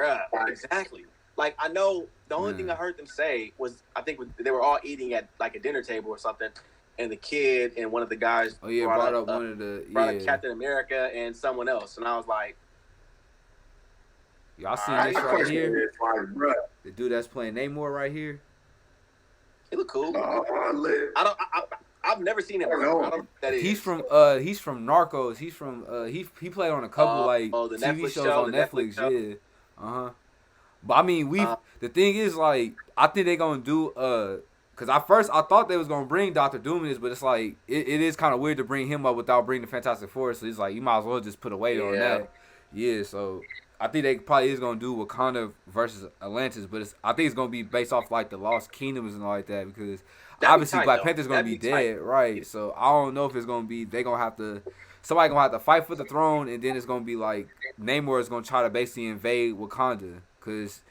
Bruh, exactly. Like I know the only thing I heard them say was I think they were all eating at like a dinner table or something, and the kid and one of the guys brought up one of the brought up Captain America and someone else, and I was like, y'all all seen right, this right here? Is like, bro, The dude that's playing Namor right here. he look cool. Live. I've never seen him. I don't know who that is. He's from Narcos. He's from he played on a couple like the TV Netflix shows show, on the Netflix. Netflix show. Yeah. But I mean, the thing is like I think they gonna do because at first I thought they was gonna bring Doctor Doom in this, but it's like it is kind of weird to bring him up without bringing the Fantastic Four. So it's like you might as well just put a weight on that. Yeah. So I think they probably is gonna do Wakanda versus Atlantis, but I think it's gonna be based off like the Lost Kingdoms and all like that because obviously Black Panther's gonna be dead, right? So I don't know if it's gonna be they gonna have to somebody gonna have to fight for the throne, and then it's gonna be like Namor is gonna try to basically invade Wakanda because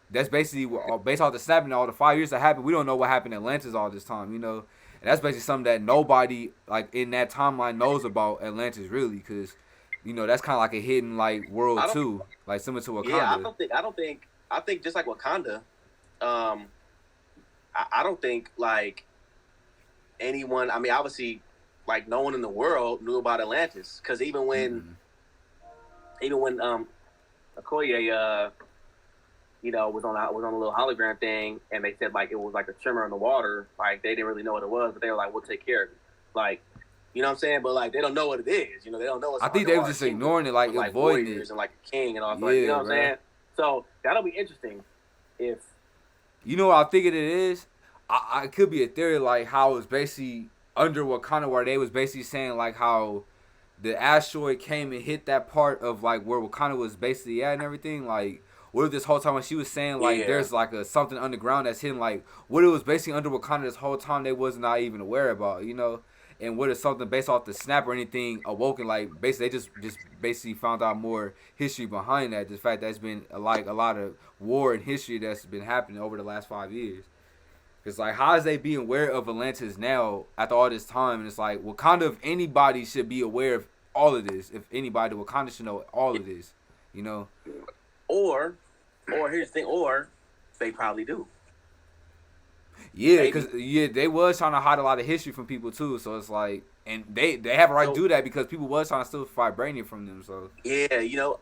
that's basically based off the snapping all the 5 years that happened. We don't know what happened in Atlantis all this time, you know, and that's basically something that nobody like in that timeline knows about Atlantis really because you know that's kind of like a hidden like world too, like similar to Wakanda. Yeah, I think just like Wakanda, I don't think like anyone. I mean, obviously, like no one in the world knew about Atlantis because even when Okoye, you know, was on a little hologram thing, and they said like it was like a tremor in the water. Like they didn't really know what it was, but they were like, "We'll take care of it." Like, you know what I'm saying? But like they don't know what it is. You know, they don't know. I think they were just ignoring it, like avoiding it, and like a king and all. Yeah, you know what I'm saying? So that'll be interesting. If you know what I think it is, I could be a theory like how it was basically under Wakanda where they was basically saying like how the asteroid came and hit that part of like where Wakanda was basically at and everything. Like what if this whole time when she was saying like there's like a something underground that's hidden, like what it was basically under Wakanda this whole time they was not even aware about, you know? And what is something based off the snap or anything awoken? Like basically, they just basically found out more history behind that. The fact that it's been like a lot of war and history that's been happening over the last 5 years. It's like how is they being aware of Atlantis now after all this time? And it's like Wakanda, if anybody should be aware of all of this. If anybody, Wakanda should know all of this. You know. Or here's the thing. Or they probably do. Yeah, because they was trying to hide a lot of history from people too. So it's like, and they have a right to do that because people was trying to steal vibranium from them. So yeah, you know,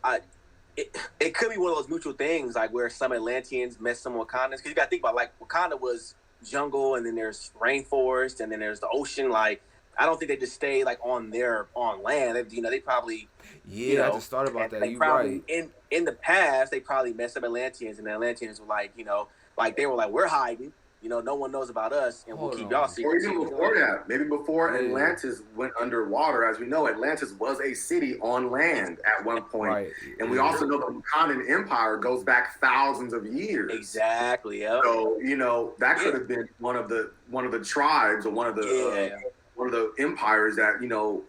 it could be one of those mutual things, like where some Atlanteans met some Wakandans. Because you got to think about like Wakanda was jungle, and then there's rainforest, and then there's the ocean. Like I don't think they just stay like on land. They probably I just thought about that. You right. In the past, they probably met some Atlanteans, and the Atlanteans were like, you know, like they were like, we're hiding. You know, no one knows about us, and we'll keep y'all secret. Or even before that, maybe before Atlantis went underwater. As we know, Atlantis was a city on land at one point. Right. And we also know the Wakandan Empire goes back thousands of years. Exactly. Yep. So you know that could have been one of the tribes or one of the empires that you know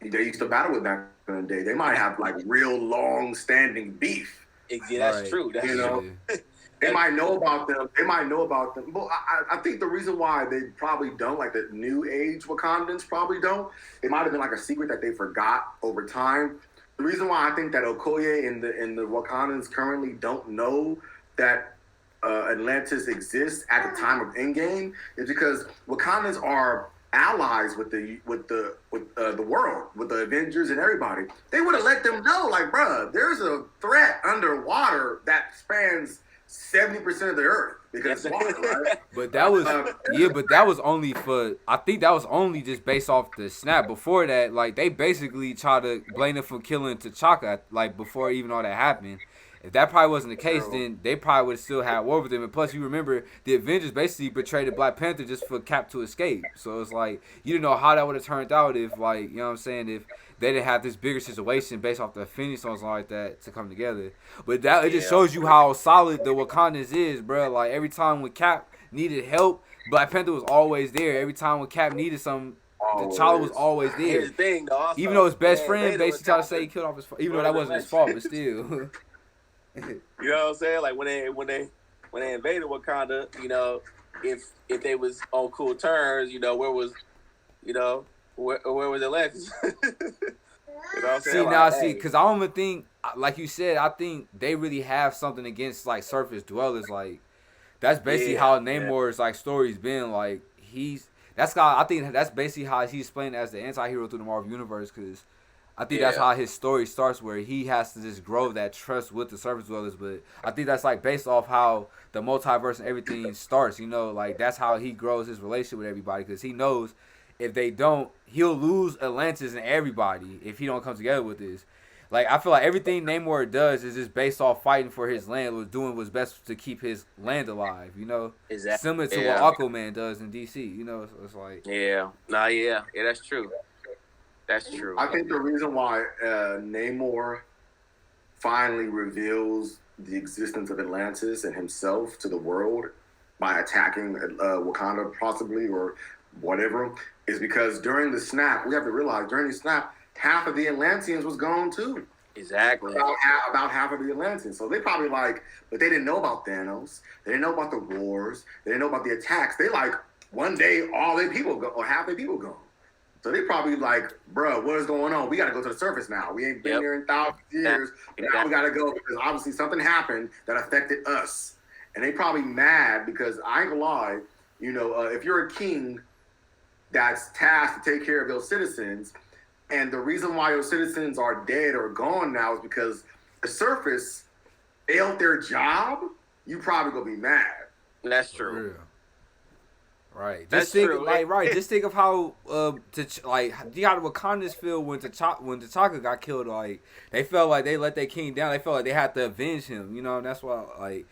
they used to battle with back in the day. They might have like real long-standing beef. Yeah, that's true. That's true. They might know about them. But I think the reason why they probably don't, like the new age Wakandans probably don't, it might have been like a secret that they forgot over time. The reason why I think that Okoye and the Wakandans currently don't know that Atlantis exists at the time of Endgame is because Wakandans are allies with the world, with the Avengers and everybody. They would have let them know, like, bruh, there's a threat underwater that spans 70% of the earth because it's water, right? But that was but that was only for I think that was only just based off the snap. Before that, like they basically tried to blame them for killing T'Chaka, like before even all that happened. If that probably wasn't the case, then they probably would have still had war with them. And plus, you remember the Avengers basically betrayed the Black Panther just for Cap to escape. So it's like you didn't know how that would have turned out if, like, you know what I'm saying, if they didn't have this bigger situation based off the Infinity Stones and all like that to come together. But that it just shows you how solid the Wakandans is, bro. Like every time when Cap needed help, Black Panther was always there. Every time when Cap needed something, T'Challa was always there. Here's the thing, though, also, even though his best friend basically tried to say he killed off his, even though that wasn't his fault, but still. You know what I'm saying? Like when they invaded Wakanda, you know, if they was on cool terms, you know, where was Atlantis? You know what I'm saying? See, because I don't even think like you said, I think they really have something against like surface dwellers. Like that's basically how Namor's like story's been. Like that's how I think that's basically how he's explained as the anti-hero through the Marvel universe. Because I think that's how his story starts, where he has to just grow that trust with the surface dwellers. But I think that's like based off how the multiverse and everything starts. You know, like that's how he grows his relationship with everybody, because he knows if they don't, he'll lose Atlantis and everybody if he don't come together with this. Like I feel like everything Namor does is just based off fighting for his land, was doing what's best to keep his land alive. You know, similar to what Aquaman does in DC. You know, so it's like that's true. That's true. I think the reason why Namor finally reveals the existence of Atlantis and himself to the world by attacking Wakanda, possibly, or whatever, is because during the snap, we have to realize during the snap, half of the Atlanteans was gone too. Exactly. About half of the Atlanteans. So they probably but they didn't know about Thanos. They didn't know about the wars. They didn't know about the attacks. They one day all their people go, or half their people gone. So they probably bro, what is going on? We got to go to the surface now. We ain't been here in thousands of years. Now we got to go because obviously something happened that affected us. And they probably mad because I ain't gonna lie, if you're a king that's tasked to take care of those citizens, and the reason why those citizens are dead or gone now is because the surface failed their job, you probably gonna be mad. That's true. Yeah. Right. Just think, just think of how you got Wakanda's feel when T'Chaka got killed. Like they felt like they let their king down. They felt like they had to avenge him. You know, and that's why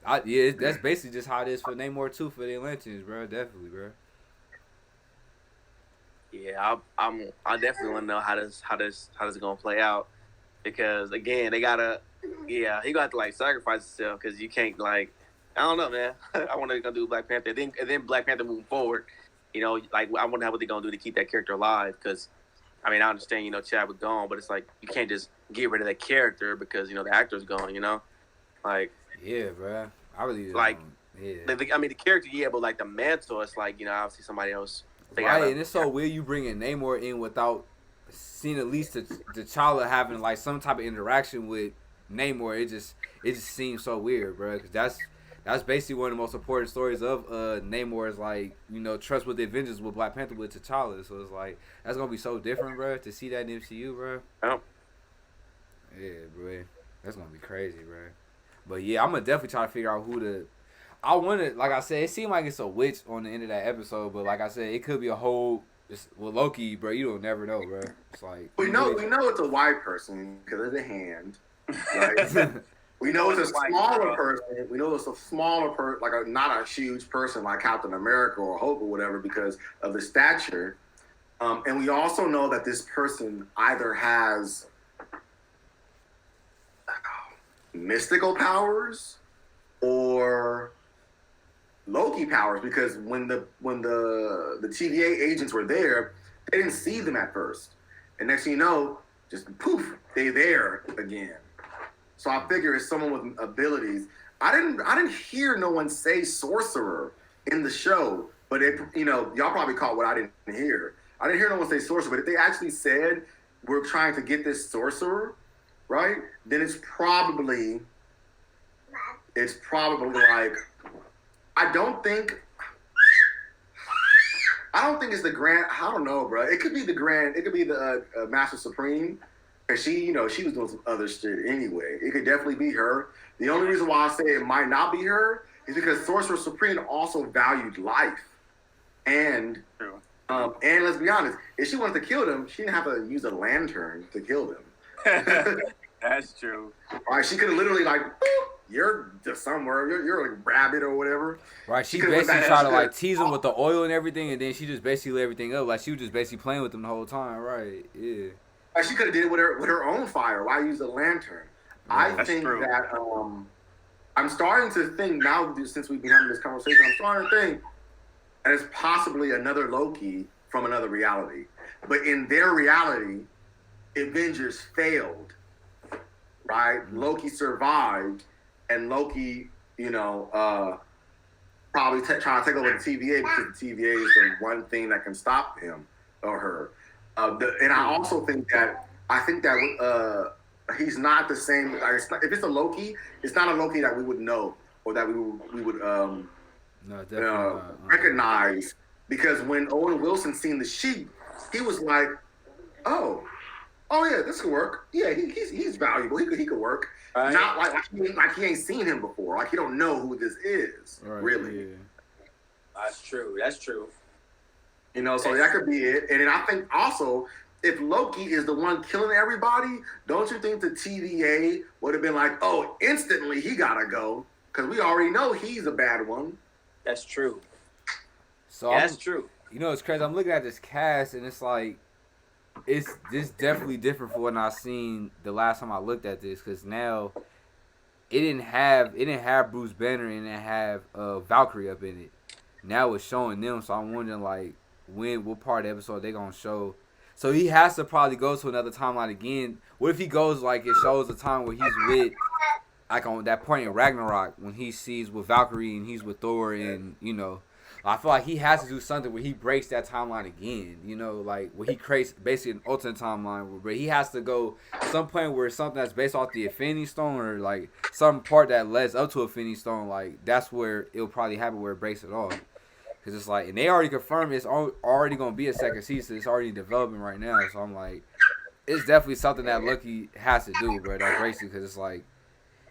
that's basically just how it is for Namor too, for the Atlanteans, bro. Definitely, bro. Yeah, I definitely want to know how this gonna play out, because again he gonna have to sacrifice himself, because you can't I don't know, man. I wonder what they're gonna do with Black Panther. And then Black Panther moving forward, I wonder what they're gonna do to keep that character alive. Because, I understand, Chadwick gone, but it's you can't just get rid of that character because the actor's gone. Yeah, bro. I really the character, but the mantle, it's obviously somebody else. Right, and it's so weird you bringing Namor in without seeing at least T'Challa having some type of interaction with Namor. It just seems so weird, bro. Because that's basically one of the most important stories of Namor's trust with the Avengers with Black Panther with T'Challa. So it's that's gonna be so different, bro, to see that in MCU, bro. Oh. Yeah, bro. That's gonna be crazy, bro. But yeah, I'm gonna definitely try to figure out I wanted, like I said, it seemed like it's a witch on the end of that episode, but like I said, it could be a whole. With Loki, bro, you don't never know, bro. It's we know it's a white person because of the hand. Right? We know it's a smaller person. We know it's a smaller person, not a huge person like Captain America or Hulk or whatever, because of the stature. And we also know that this person either has mystical powers or Loki powers, because when the TVA agents were there, they didn't see them at first, and next thing you know, just poof, they're there again. So I figure it's someone with abilities. I didn't hear no one say sorcerer in the show, but y'all probably caught what I didn't hear. I didn't hear no one say sorcerer, but if they actually said we're trying to get this sorcerer, right? Then it's probably I don't think it's the Grand. I don't know, bro. It could be the Grand. It could be the Master Supreme. And she was doing some other shit anyway. It could definitely be her. The only reason why I say it might not be her is because Sorcerer Supreme also valued life. And let's be honest, if she wanted to kill them, she didn't have to use a lantern to kill them. That's true. All right, she could have literally boop, you're just somewhere. You're a rabbit or whatever. Right. She basically tried to tease him with the oil and everything, and then she just basically lit everything up. She was just basically playing with him the whole time. Right. Yeah. She could have did it with her own fire. Why use a lantern? Yeah, I think that I'm starting to think now, since we've been having this conversation, I'm starting to think that it's possibly another Loki from another reality. But in their reality, Avengers failed. Right? Mm-hmm. Loki survived, and Loki, probably trying to take over the TVA because the TVA is the one thing that can stop him or her. And I also think that he's not the same. Like, if it's a Loki, it's not a Loki that we would know or that we would No, definitely not. recognize. Because when Owen Wilson seen the sheep, he was like, "Oh, yeah, this could work. Yeah, he's valuable. He could work." Right. Not like he ain't seen him before. Like he don't know who this is. Right, really. Yeah. That's true. That's true. You know, so that could be it. And then I think also, if Loki is the one killing everybody, don't you think the TVA would have been like, oh, instantly he gotta go? Because we already know he's a bad one. That's true. So that's true. You know, it's crazy. I'm looking at this cast, and it's like, it's definitely different from when I seen the last time I looked at this. Because now, it didn't have Bruce Banner and it didn't have Valkyrie up in it. Now it's showing them, so I'm wondering like what part of the episode they gonna show. So he has to probably go to another timeline again. What if he goes like it shows a time where he's with, like on that point in Ragnarok when he sees with Valkyrie and he's with Thor, and you know, I feel like he has to do something where he breaks that timeline again. You know, like where he creates basically an alternate timeline where he has to go some point where something that's based off the Infinity Stone or like some part that leads up to Infinity Stone. Like that's where it'll probably happen where it breaks it off. Because it's like, and they already confirmed it's already going to be a second season. It's already in development right now. So I'm like, it's definitely something that Loki has to do, bro. That breaks it. Because it's like,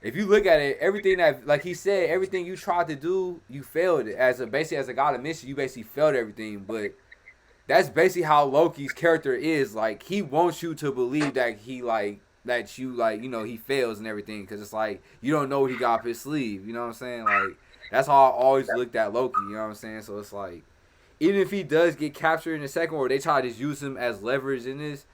if you look at it, everything that, like he said, everything you tried to do, you failed it. Basically, as a god of mission, you basically failed everything. But that's basically how Loki's character is. Like, he wants you to believe that he, like, that you, like, you know, he fails and everything. Because it's like, you don't know what he got up his sleeve. You know what I'm saying? Like, that's how I always looked at Loki, you know what I'm saying? So it's like, even if he does get captured in the second one, or they try to just use him as leverage in this,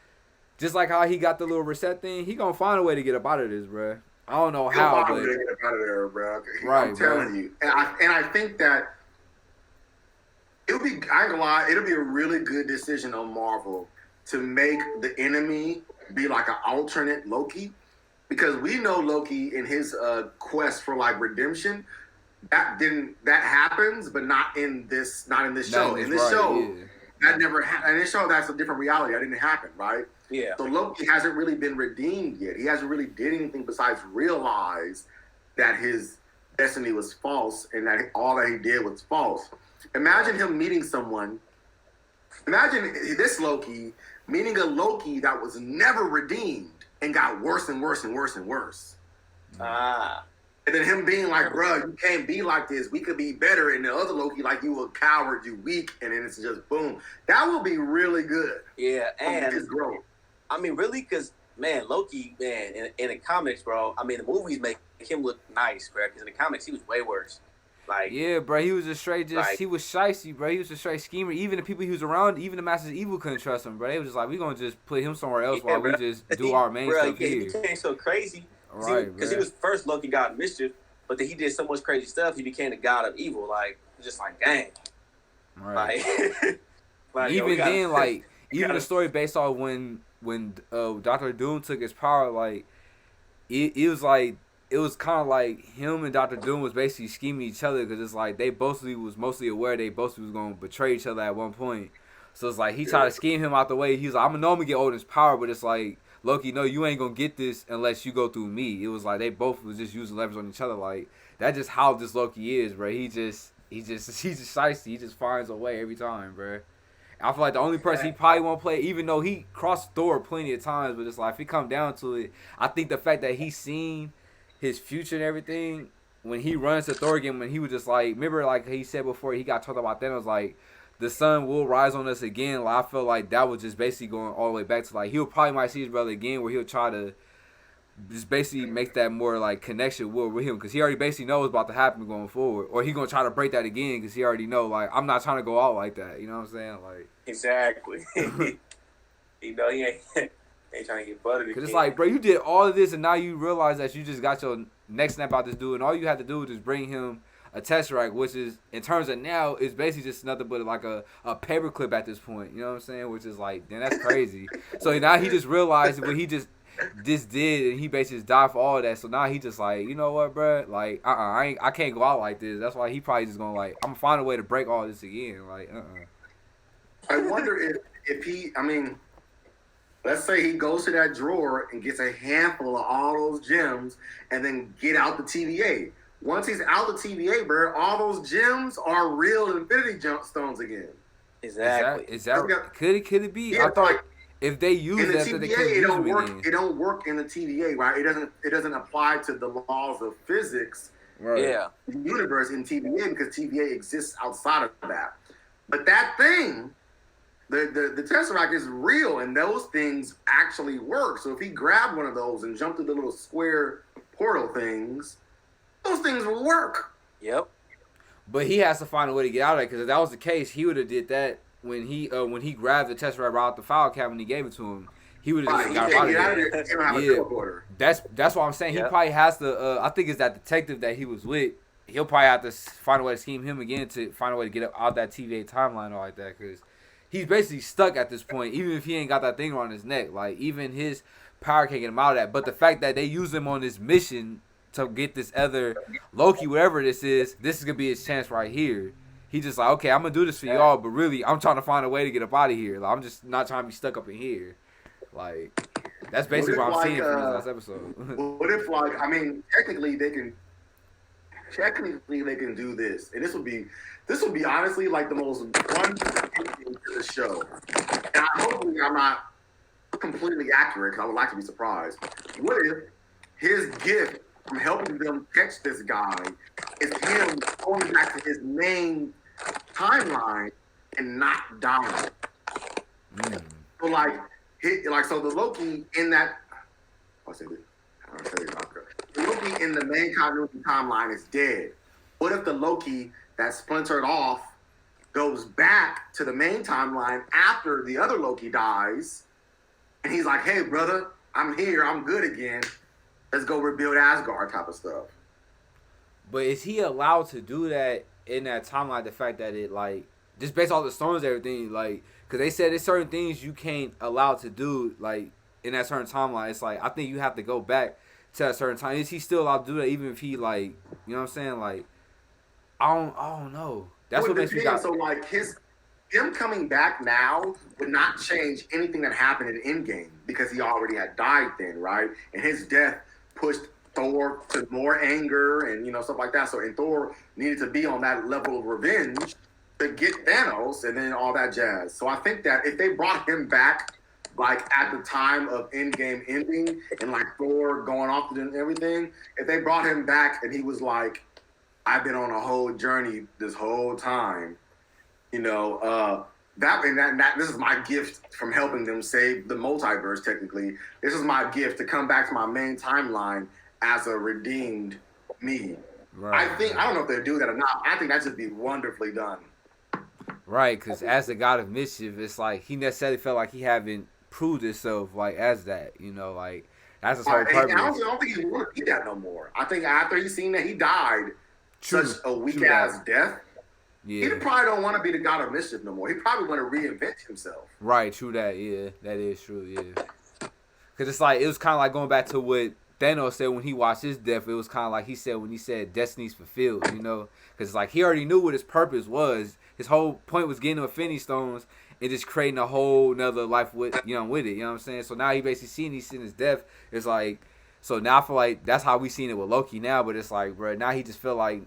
just like how he got the little reset thing, he gonna find a way to get up out of this, bro. I don't know how, but get up out of there, bro. Right, I'm telling you, and I think that it'll be. I ain't gonna lie, it'll be a really good decision on Marvel to make the enemy be like an alternate Loki, because we know Loki in his quest for like redemption. That happens, but not in this show. In this show, that never happened. In this show, that's a different reality. That didn't happen, right? Yeah. So Loki hasn't really been redeemed yet. He hasn't really did anything besides realize that his destiny was false and that all that he did was false. Imagine him meeting someone. Imagine this Loki meeting a Loki that was never redeemed and got worse and worse and worse and worse. And then him being like, bro, you can't be like this. We could be better. And the other Loki, like, you a coward, you weak. And then it's just boom. That will be really good. Yeah, and his growth. I mean, really, because, man, Loki, man, in the comics, bro, I mean, the movies make him look nice, bro. Because in the comics, he was way worse. Like, yeah, bro, he was a straight he was shicey, bro. He was a straight schemer. Even the people he was around, even the Masters of Evil couldn't trust him, bro. They was just like, we gonna just put him somewhere else while we just do our main stuff here. He became so crazy. Right, because he was first Loki god of mischief, but then he did so much crazy stuff, he became the god of evil. Like, just like, dang. Right. Like even then, like, even the story based on when Dr. Doom took his power, like, it was like, it was kind of like him and Dr. Doom was basically scheming each other, because it's like they both was mostly aware they both was going to betray each other at one point. So it's like he tried to scheme him out the way. He was like, I'm going to get Odin's power, but it's like, Loki, no, you ain't gonna get this unless you go through me. It was like they both was just using leverage on each other. Like, that's just how this Loki is, bro. He's just shiesty. He just finds a way every time, bro. I feel like the only person he probably won't play, even though he crossed Thor plenty of times, but it's like if it come down to it, I think the fact that he's seen his future and everything when he runs to Thor again, when he was just like, remember like he said before he got told about Thanos, like, the sun will rise on us again. Like, I feel like that was just basically going all the way back to like he'll probably might see his brother again, where he'll try to just basically make that more like connection with him, because he already basically knows what's about to happen going forward, or he gonna try to break that again because he already know like I'm not trying to go out like that. You know what I'm saying? Like, exactly. You know, he ain't trying to get buttered. Because it's like, bro, you did all of this and now you realize that you just got your neck snapped out this dude, and all you had to do was just bring him a Tesseract, which is, in terms of now, is basically just nothing but like a paperclip at this point. You know what I'm saying? Which is like, then that's crazy. So now he just realized what he just did, and he basically just died for all of that. So now he just like, you know what, bro? Like, I can't go out like this. That's why he probably just gonna like, I'm gonna find a way to break all this again. Like, I wonder if he, I mean, let's say he goes to that drawer and gets a handful of all those gems and then get out the TVA. Once he's out the TVA, bro, all those gems are real Infinity Stones again. Exactly. Could it be? Yeah, I thought if they use in the that, TVA, they couldn't use them again. It don't work in the TVA, right? It doesn't apply to the laws of physics. Right. Yeah. The universe in TVA because TVA exists outside of that. But that thing, the Tesseract is real, and those things actually work. So if he grabbed one of those and jumped through the little square portal things, those things will work. Yep. But he has to find a way to get out of it, because if that was the case, he would have did that when he grabbed the Tesseract right out the file cabinet when he gave it to him. He would have just got out of there. That's what I'm saying. He probably has to. I think it's that detective that he was with. He'll probably have to find a way to scheme him again to find a way to get out that TVA timeline or like that, because he's basically stuck at this point. Even if he ain't got that thing around his neck, like even his power can't get him out of that. But the fact that they use him on this mission to get this other Loki, whatever this is gonna be his chance right here. He just like, okay, I'm gonna do this for y'all, but really, I'm trying to find a way to get up out of here. Like, I'm just not trying to be stuck up in here. Like, that's basically what I'm seeing from this last episode. What if, like, I mean, technically they can do this, and this would be honestly like the most wonderful thing to the show. And hopefully I'm not completely accurate because I would like to be surprised. What if his gift from helping them catch this guy is him going back to his main timeline and not dying? So so the Loki in that, the Loki in the main continuity timeline is dead. What if the Loki that splintered off goes back to the main timeline after the other Loki dies, and he's like, "Hey, brother, I'm here. I'm good again. Let's go rebuild Asgard," type of stuff. But is he allowed to do that in that timeline? The fact that it, like, just based off the storms and everything, like, because they said there's certain things you can't allow to do, like, in that certain timeline. It's like, I think you have to go back to a certain time. Is he still allowed to do that, even if he, like, you know what I'm saying? Like, I don't know. That's what makes me got. So, like, him coming back now would not change anything that happened in Endgame because he already had died then, right? And his death pushed Thor to more anger and, stuff like that. So, and Thor needed to be on that level of revenge to get Thanos and then all that jazz. So I think that if they brought him back, like, at the time of Endgame ending and, like, Thor going off and everything, if they brought him back and he was like, I've been on a whole journey this whole time, this is my gift from helping them save the multiverse, technically. This is my gift to come back to my main timeline as a redeemed me. Right. I don't know if they do that or not. I think that should be wonderfully done. Right, because as the God of Mischief, it's like he necessarily felt like he haven't proved himself, like, as that, like, that's his whole purpose. I don't think he want to be that no more. I think after he's seen that he died such a weak-ass death, he probably don't want to be the God of Mischief no more. He probably want to reinvent himself. Right, true that, yeah. That is true, yeah. Because it's like, it was kind of like going back to what Thanos said when he watched his death. It was kind of like he said when he said destiny's fulfilled, Because, like, he already knew what his purpose was. His whole point was getting the Infinity Stones and just creating a whole nother life with it, you know what I'm saying? So now he basically seen his death. It's like, so now I feel like that's how we seen it with Loki now, but it's like, bro, now he just feel like,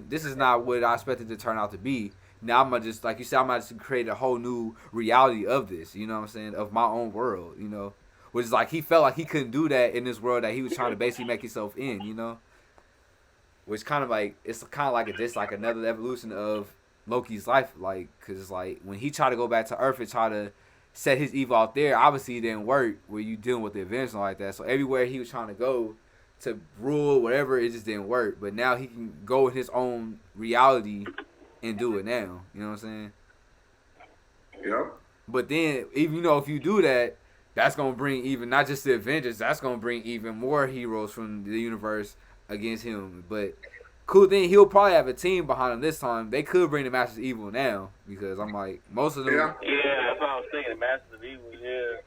this is not what I expected to turn out to be. Now I'm going to just, like you said, I'm going to create a whole new reality of this, you know what I'm saying? Of my own world, Which is like, he felt like he couldn't do that in this world that he was trying to basically make himself in, Which kind of like, it's kind of like like another evolution of Loki's life, like, because it's like when he tried to go back to Earth and try to set his evil out there, obviously it didn't work where you dealing with the events and like that. So everywhere he was trying to go to rule, whatever, it just didn't work. But now he can go in his own reality and do it now. You know what I'm saying? Yep. But then, even if you do that, that's gonna bring even not just the Avengers, that's gonna bring even more heroes from the universe against him. But cool thing, he'll probably have a team behind him this time. They could bring the Masters of Evil now because I'm like, most of them. Yeah, that's what I was thinking. The Masters of Evil, yeah.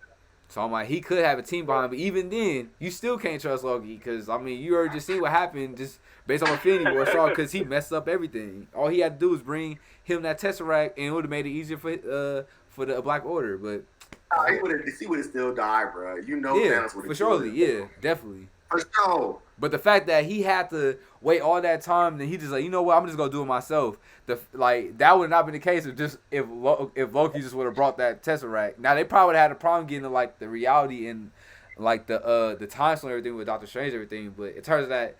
So I'm like, he could have a team behind him, but even then, you still can't trust Loki because I mean, you already just see what happened just based on Infinity War, because he messed up everything. All he had to do was bring him that Tesseract, and it would have made it easier for the Black Order. But He would have still died, bro. You know, Yeah, Thanos would have for surely, yeah, definitely. For sure. But the fact that he had to wait all that time, then he just like, you know what, I'm just gonna do it myself. That would not have been the case if Loki just would have brought that Tesseract. Now they probably would have had a problem getting to like the reality and like the time slot and everything with Doctor Strange and everything. But it turns that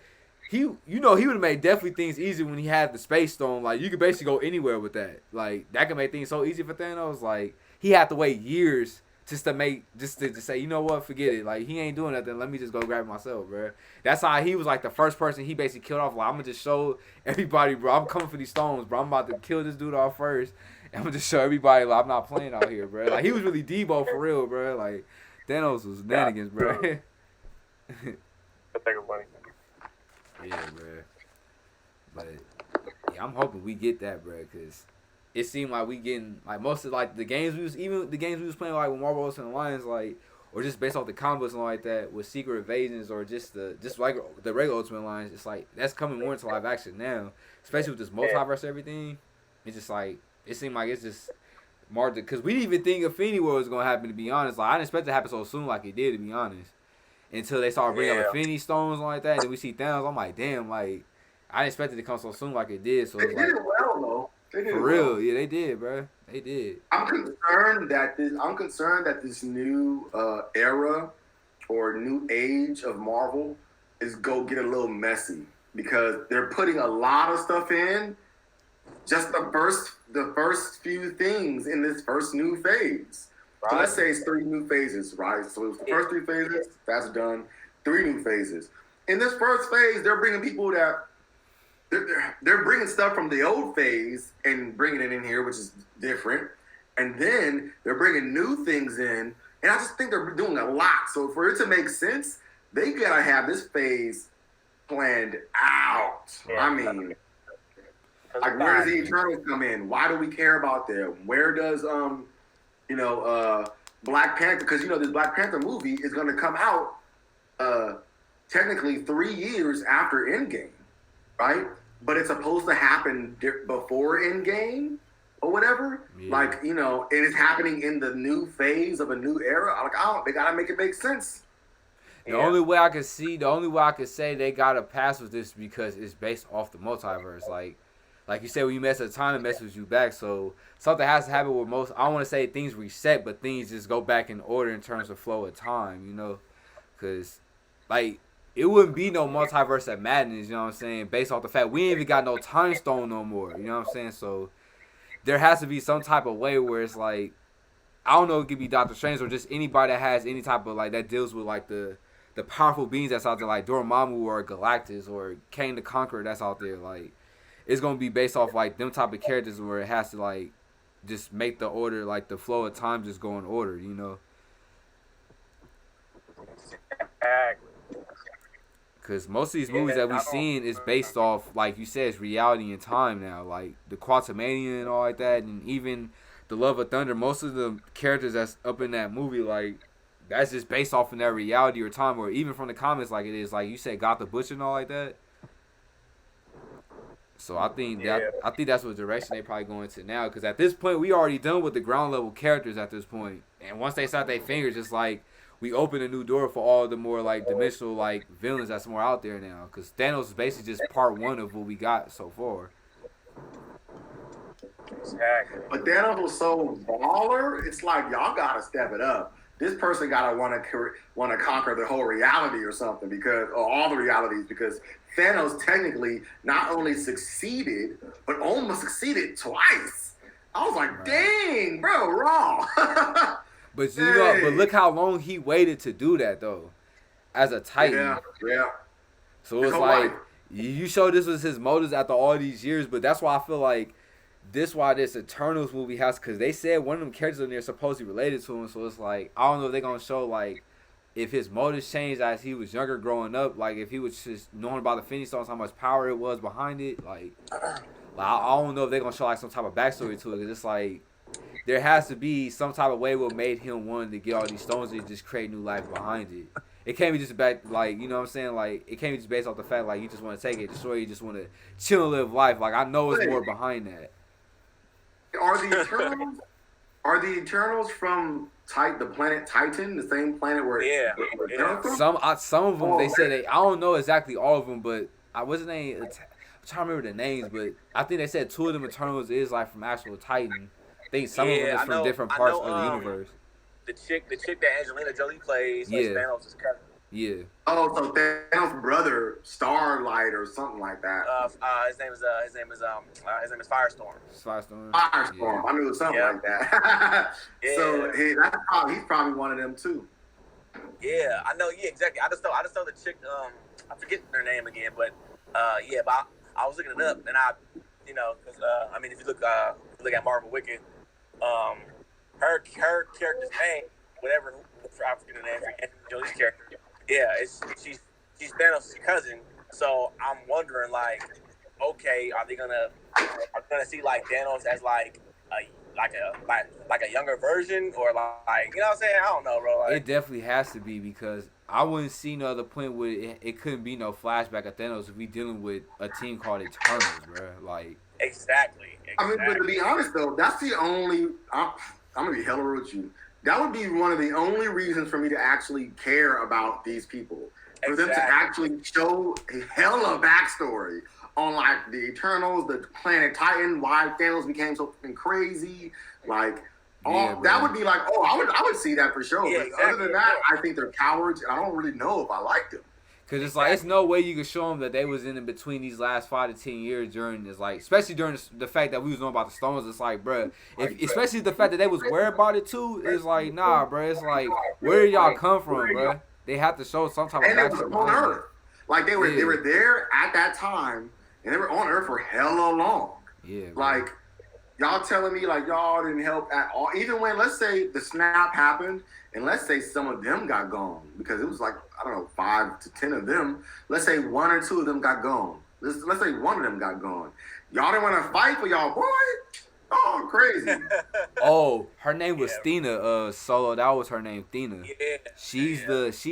he would have made definitely things easy when he had the Space Stone. Like you could basically go anywhere with that. Like that could make things so easy for Thanos. Like he had to wait years just to say, you know what, forget it. Like he ain't doing nothing. Let me just go grab it myself, bro. That's how he was like the first person he basically killed off. Like I'm gonna just show everybody, bro. I'm coming for these stones, bro. I'm about to kill this dude off first. And I'm gonna just show everybody, like I'm not playing out here, bro. Like he was really Debo for real, bro. Like Thanos was shenanigans, bro. Yeah, bro. But yeah, I'm hoping we get that, bro, because it seemed like we getting like most of like the games we was playing like with Marvel and Alliance, like or just based off the combos and all like that with Secret Invasions or just like the regular Ultimate Alliance. It's like that's coming more into live action now, especially with this multiverse and everything. It's just like it seemed like it's just more because we didn't even think Infinity War was gonna happen. To be honest, like I didn't expect it to happen so soon, like it did. To be honest, until they started bringing up Infinity Stones and like that, and then we see Thanos. I'm like, damn, like I didn't expect it to come so soon, like it did. So They it's did like, it well, though. They did for it real, well. yeah, they did, bro. They did. I'm concerned that this new era or new age of Marvel is go get a little messy because they're putting a lot of stuff in just the first few things in this first new phase. Right. So let's say it's 3 new phases, right? So it was the first 3 phases, that's done. 3 new phases. In this first phase, they're bringing people that they're bringing stuff from the old phase and bringing it in here, which is different. And then they're bringing new things in. And I just think they're doing a lot. So for it to make sense, they got to have this phase planned out. Yeah. I mean, like where does the Eternals come in? Why do we care about them? Where does, Black Panther, because, this Black Panther movie is going to come out technically 3 years after Endgame, right? But it's supposed to happen before Endgame or whatever. Yeah. Like, it is happening in the new phase of a new era. Like, they got to make it make sense. The only way I could say they got to pass with this because it's based off the multiverse. Like you said, when you mess up time, it messes you back. So something has to happen with most. I don't want to say things reset, but things just go back in order in terms of flow of time, because like it wouldn't be no multiverse of madness, you know what I'm saying? Based off the fact we ain't even got no time stone no more, you know what I'm saying? So there has to be some type of way where it's like, I don't know, it could be Doctor Strange or just anybody that has any type of like that deals with like the powerful beings that's out there, like Dormammu or Galactus or Kang the Conqueror that's out there, like. It's going to be based off, like, them type of characters where it has to, like, just make the order, like, the flow of time just go in order, Because most of these movies that we've seen is based off, like you said, it's reality and time now. Like, the Quantumania and all like that, and even the Love of Thunder, most of the characters that's up in that movie, like, that's just based off in that reality or time, or even from the comics, like it is, like you said, Got the Butcher and all like that. So I think that's what direction they probably going to now. Because at this point, we already done with the ground level characters at this point. And once they start their fingers, just like we open a new door for all the more like dimensional like villains that's more out there now. Because Thanos is basically just part 1 of what we got so far. But Thanos was so baller. It's like y'all gotta step it up. This person gotta want to conquer the whole reality or something or all the realities because Thanos technically not only succeeded but almost succeeded twice. I was like, dang, bro, wrong. But but look how long he waited to do that though, as a Titan. Yeah. So it's like you showed this was his motives after all these years, but that's why I feel like this Eternals movie has, because they said one of them characters in there supposedly related to him. So it's like I don't know if they're gonna show like if his motives changed as he was younger growing up, like if he was just knowing about the Infinity Stones, how much power it was behind it, like I don't know if they're gonna show like some type of backstory to it. Cause it's like there has to be some type of way what made him want to get all these stones and just create new life behind it. It can't be just back like you know what I'm saying, like it can't be just based off the fact like you just want to take it, destroy it, you just want to chill and live life. Like I know it's more behind that. Are the Eternals from the planet Titan, the same planet where Yeah. from? Some of them they Oh, said I don't know exactly all of them, but I wasn't I'm trying to remember the names, but I think they said two of them Eternals is like from actual Titan. I think some of them Yeah, is I from know. different I parts know. of the universe. The chick that Angelina Jolie plays as Yeah, Thanos' cousin. yeah. Oh, so Thanos' brother, Starlight or something like that. His name is Firestorm. Firestorm. Firestorm. Yeah. I knew it was something Yeah. like that. Yeah. So he's probably one of them too. Yeah, I know. Yeah, exactly. I just know the chick. I forget her name again, but yeah. But I was looking it up, and because I mean, if you look at Marvel Wicked, her character's name, whatever, I forget her name, Jolie's character. Yeah, she's Thanos' cousin. So I'm wondering, like, okay, are they gonna see like Thanos as like a younger version, or like, you know what I'm saying? I don't know, bro. Like, It definitely has to be because I wouldn't see no other point where it couldn't be no flashback of Thanos if we dealing with a team called Eternals, bro. Like exactly. I mean, but to be honest though, that's the only. I'm gonna be hella real with you. That would be one of the only reasons for me to actually care about these people. For them to actually show a hella backstory on like the Eternals, the planet Titan, why Thanos became so fucking crazy, like. That would be like, I would see that for sure. Yeah, But exactly, other than that, I think they're cowards, and I don't really know if I like them. Cause it's like it's no way you can show them that they was in between these last 5 to 10 years during this, like, especially during the fact that we was knowing about the stones. It's like, bruh, especially the fact that they was worried about it too. It's like, nah, bruh. It's like, where did y'all come from, bruh? They have to show some type of And they was backstory. on Earth, like they were there at that time, and they were on Earth for hella long. Yeah, bro. Like y'all telling me like y'all didn't help at all, even when let's say the snap happened. And let's say some of them got gone because it was like, I don't know, 5 to 10 of them. Let's say 1 or 2 of them got gone. Let's say 1 of them got gone. Y'all didn't want to fight for y'all, boy. Oh, crazy. Oh, her name was Thena. Solo. That was her name, Thena. Yeah. She's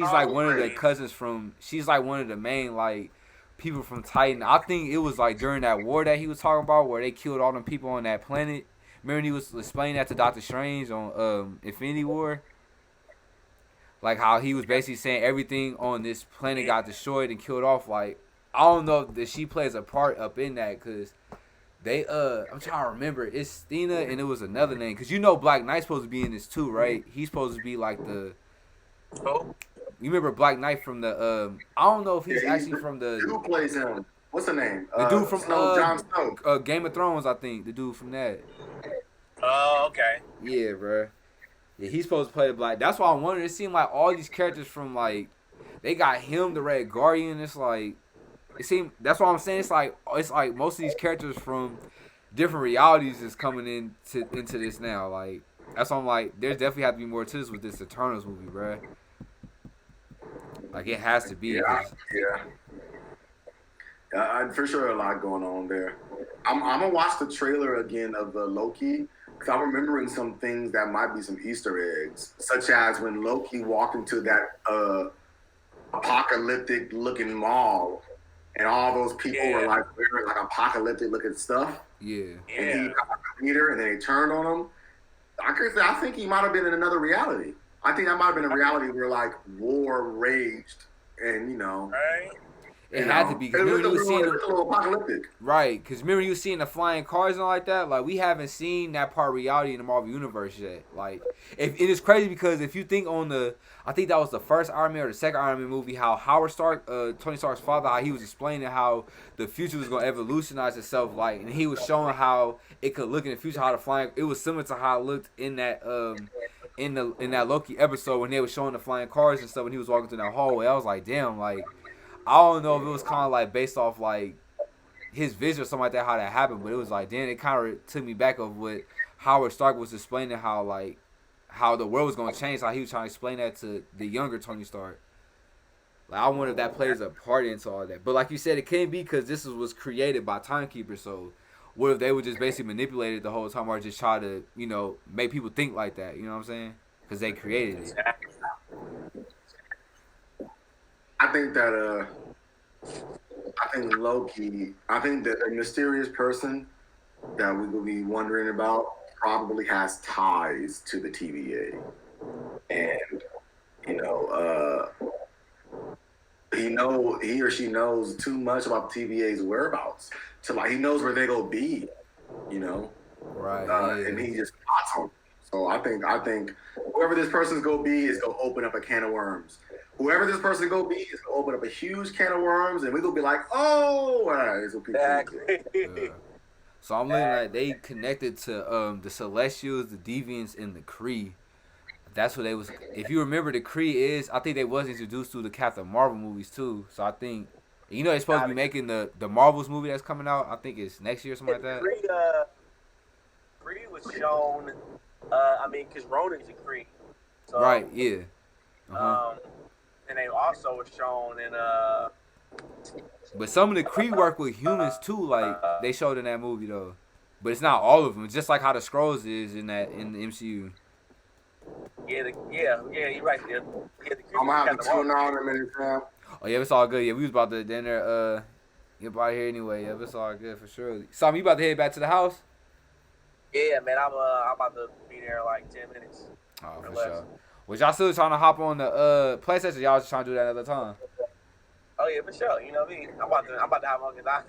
like one of the cousins from. She's like one of the main like people from Titan. I think it was like during that war that he was talking about where they killed all them people on that planet. Remember he was explaining that to Doctor Strange on Infinity War. Like how he was basically saying everything on this planet got destroyed and killed off. Like, I don't know if she plays a part up in that because they I'm trying to remember. It's Stina and it was another name because Black Knight's supposed to be in this too, right? He's supposed to be like the. Oh. You remember Black Knight from the I don't know if he's actually from the. Who plays him? What's the name? The dude from Jon Snow. Game of Thrones, I think. The dude from that. Oh, okay. Yeah, bro. Yeah, he's supposed to play the Black. That's why I'm wondering. It seemed like all these characters from like, they got him, the Red Guardian. It's like, it seemed. That's what I'm saying. It's like most of these characters from different realities is coming into this now. Like, that's why I'm like, there's definitely have to be more to this with this Eternals movie, bro. Like, it has to be. Yeah. For sure, a lot going on there. I'm gonna watch the trailer again of the Loki. Because I'm remembering some things that might be some Easter eggs, such as when Loki walked into that apocalyptic looking mall and all those people were like wearing like apocalyptic looking stuff. Yeah. And he got Peter and then they turned on him. I think he might have been in another reality. I think that might have been a reality where like war raged and Right. It had to be. Cause remember you seeing a little apocalyptic. Right, because remember you seeing the flying cars and all like that? Like, we haven't seen that part of reality in the Marvel Universe yet. Like, it is crazy because if you think on I think that was the first Iron Man or the second Iron Man movie, how Howard Stark, Tony Stark's father, how he was explaining how the future was going to evolutionize itself, like, and he was showing how it could look in the future, how the flying, it was similar to how it looked in that, in that Loki episode when they were showing the flying cars and stuff when he was walking through that hallway. I was like, damn, like, I don't know if it was kind of like based off like his vision or something like that, how that happened, but it was like, damn, it kind of took me back of what Howard Stark was explaining how the world was going to change, how he was trying to explain that to the younger Tony Stark. Like, I wonder if that plays a part into all that. But like you said, it can't be because this was created by Timekeepers, so what if they were just basically manipulated the whole time or just try to, make people think like that, you know what I'm saying? Because they created it. I think that Loki, I think that a mysterious person that we will be wondering about probably has ties to the TVA. and he or she knows too much about TVA's whereabouts. So like he knows where they gonna be, Right. Yeah. and he just spots them. So I think whoever this person's gonna be is gonna open up a can of worms. Whoever this person gonna be is gonna open up a huge can of worms, and we're gonna be like, oh, it's okay. Exactly. So I'm looking like they connected to the Celestials, the Deviants, and the Kree. That's what they was. If you remember, the Kree is. I think they was introduced through the Captain Marvel movies too. So I think they're supposed to be making the Marvels movie that's coming out. I think it's next year or something like that. Kree was shown. Because Ronan's a Kree. So, right. Yeah. And they also were shown in But some of the Kree work with humans too, like they showed in that movie though. But it's not all of them. It's just like how the Skrulls is in the MCU. Yeah, you're right. Yeah, I'm gonna have to tune out in a minute, fam. Oh yeah, it's all good. Yeah, we was about to dinner. Get about here anyway. Yeah, it's all good for sure. Sam, you about to head back to the house? Yeah, man. I'm about to be there in like 10 minutes. Oh, for sure. Was y'all still trying to hop on the PlayStation? Y'all just trying to do that another time? Oh yeah, for sure. You know what I mean? I'm about to have one because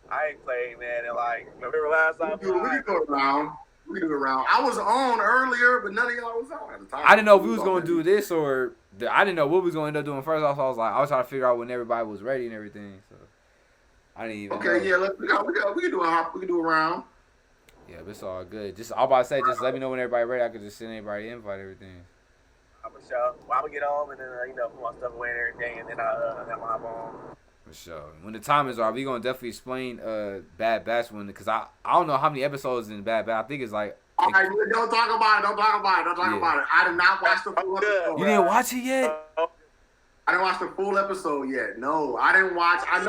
I ain't played, man. And like, remember last time? We can go around. We can do it around. I was on earlier, but none of y'all was on at the time. I didn't know if we was gonna do this or I didn't know what we was gonna end up doing first. Also, I was trying to figure out when everybody was ready and everything. So I didn't even. Okay, know. yeah, we can do a hop. We can do a round. Yeah, but it's all good. Just I'm about to say, just let me know when everybody ready. I could just send everybody invite everything. I'm for sure. Well, I'm gonna get home and then put my stuff away and everything, and then I'll hop on. For sure. When the time is right, we gonna definitely explain Bad Batch one because I don't know how many episodes in Bad Batch. I think it's like. All right, don't talk about it. Don't talk about it. I did not watch the full episode. You didn't watch it yet? I didn't watch the full episode yet. No, I didn't watch. I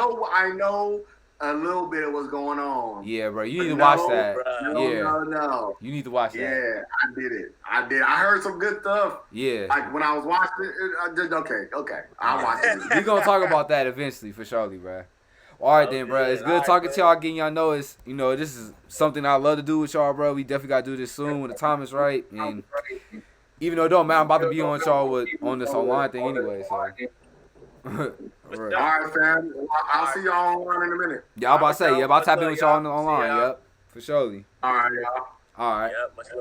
know a little bit of what's going on. Yeah, bro. You need to watch that. No. You need to watch that. Yeah, I did it. I heard some good stuff. Yeah. Like when I was watching it, I just okay. I'll watch it. We're gonna talk about that eventually for surely, bro. All right then, bro. It's good talking to y'all. Getting y'all know it's this is something I love to do with y'all, bro. We definitely gotta do this soon when the time is right. And even though it don't matter, I'm about to be on y'all on this online thing anyway. So. Right. All right, fam. I'll see y'all online in a minute. Yeah, I'm about to say, about to tap in with y'all online. Yep, for surely. All right, y'all. All right. Yep, much love.